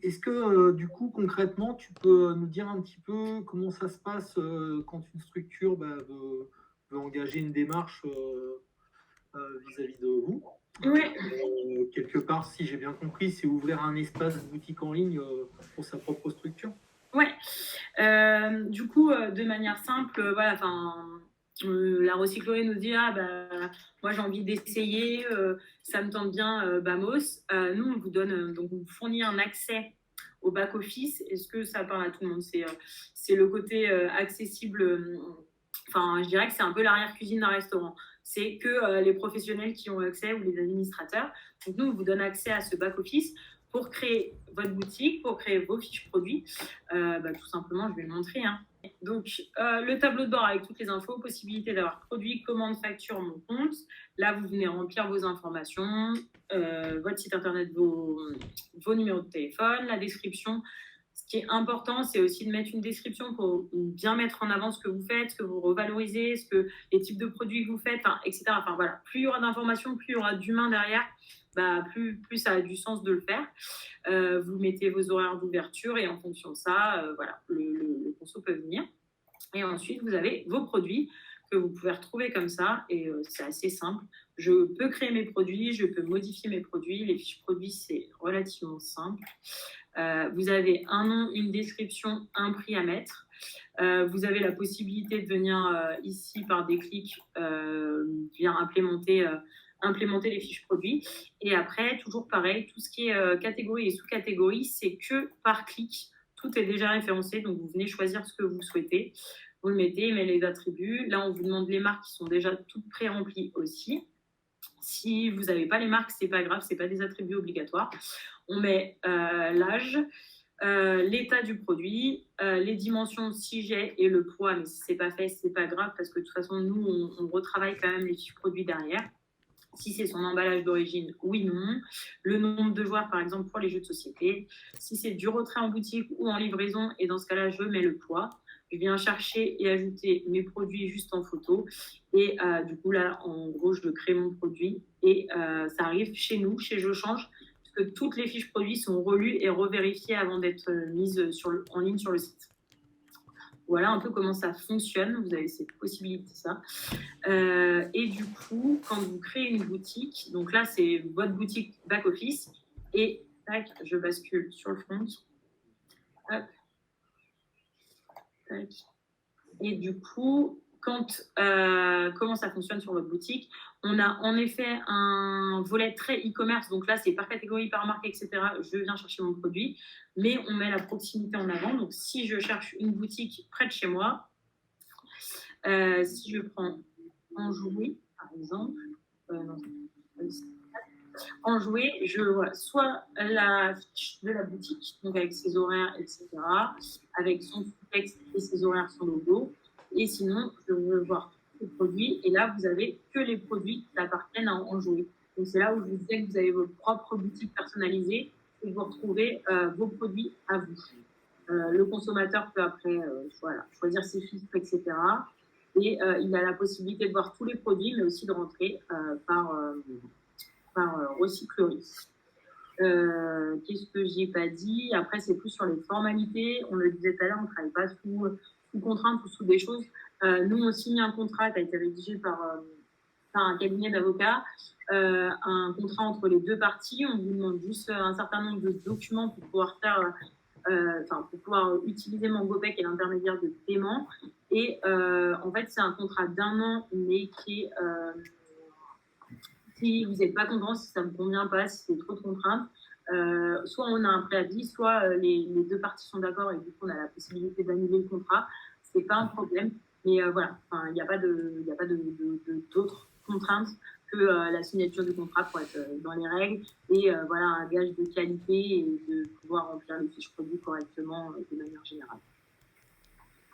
Est-ce que, du coup, concrètement, tu peux nous dire un petit peu comment ça se passe quand une structure veut engager une démarche vis-à-vis de vous? Ouais, Quelque part, si j'ai bien compris, c'est ouvrir un espace boutique en ligne pour sa propre structure? ouais. Du coup, de manière simple, voilà, enfin, la recyclerie nous dit: «Ah bah, moi j'ai envie d'essayer, ça me tente bien, Bamos». Nous, on vous donne, donc on vous fournit un accès au back office. Est-ce que ça parle à tout le monde? C'est le côté, accessible, enfin, je dirais que c'est un peu l'arrière-cuisine d'un restaurant. C'est que, les professionnels qui ont accès ou les administrateurs. Donc nous, on vous donne accès à ce back office pour créer votre boutique, pour créer vos fiches produits. Tout simplement, je vais le montrer, hein. Donc, le tableau de bord avec toutes les infos, possibilité d'avoir produit, commande, facture, mon compte. Là, vous venez remplir vos informations, votre site internet, vos numéros de téléphone, la description. Ce qui est important, c'est aussi de mettre une description pour bien mettre en avant ce que vous faites, ce que vous revalorisez, les types de produits que vous faites, hein, etc. Enfin voilà, plus il y aura d'informations, plus il y aura d'humains derrière, plus ça a du sens de le faire. Vous mettez vos horaires d'ouverture et en fonction de ça, voilà, le conso peut venir. Et ensuite, vous avez vos produits que vous pouvez retrouver comme ça. Et c'est assez simple. Je peux créer mes produits, je peux modifier mes produits. Les fiches produits, c'est relativement simple. Vous avez un nom, une description, un prix à mettre. Vous avez la possibilité de venir ici par des clics, bien implémenter les fiches produits. Et après, toujours pareil, tout ce qui est catégorie et sous-catégorie, c'est que par clic. Tout est déjà référencé, donc vous venez choisir ce que vous souhaitez. Vous le mettez, mais les attributs. Là, on vous demande les marques qui sont déjà toutes pré-remplies aussi. Si vous n'avez pas les marques, c'est pas grave, c'est pas des attributs obligatoires. On met l'âge, l'état du produit, les dimensions si j'ai et le poids, mais si c'est pas fait, c'est pas grave parce que de toute façon, nous, on retravaille quand même les fiches produits derrière. Si c'est son emballage d'origine, oui, non. Le nombre de joueurs, par exemple, pour les jeux de société. Si c'est du retrait en boutique ou en livraison, et dans ce cas-là, je mets le poids. Je viens chercher et ajouter mes produits juste en photo. Et du coup, là, en gros, je crée mon produit et ça arrive chez nous, chez Je Change, puisque toutes les fiches produits sont relues et revérifiées avant d'être mises en ligne sur le site. Voilà un peu comment ça fonctionne. Vous avez cette possibilité, ça. Et du coup, quand vous créez une boutique, donc là, c'est votre boutique back-office. Et tac, je bascule sur le front. Hop, tac. Et du coup, comment ça fonctionne sur votre boutique? On a en effet un volet très e-commerce. Donc là, c'est par catégorie, par marque, etc. Je viens chercher mon produit. Mais on met la proximité en avant. Donc si je cherche une boutique près de chez moi, si je prends en jouet, par exemple, non, en jouet, je vois soit la fiche de la boutique, donc avec ses horaires, etc., avec son sous-texte et ses horaires, son logo. Et sinon, je veux voir tous les produits. Et là, vous avez que les produits qui appartiennent à en jouet. Donc, c'est là où je vous disais que vous avez votre propre boutique personnalisée et vous retrouvez vos produits à vous. Le consommateur peut après choisir ses filtres, etc. Et il a la possibilité de voir tous les produits, mais aussi de rentrer par recyclerie. Qu'est-ce que j'ai pas dit? Après, c'est plus sur les formalités. On le disait tout à l'heure, on ne travaille pas sous contrainte ou sous des choses. Nous, on signe un contrat qui a été rédigé par un cabinet d'avocats, un contrat entre les deux parties. On vous demande juste un certain nombre de documents pour pouvoir pour pouvoir utiliser MangoPay et l'intermédiaire de paiement. Et en fait, c'est un contrat d'1 an, mais qui est si vous n'êtes pas content, si ça ne me convient pas, si c'est trop de contraintes, soit on a un préavis, soit les deux parties sont d'accord et du coup on a la possibilité d'annuler le contrat. C'est pas un problème, mais voilà, il n'y a pas d'autres contraintes que la signature du contrat pour être dans les règles et voilà un gage de qualité et de pouvoir remplir les fiches produits correctement de manière générale.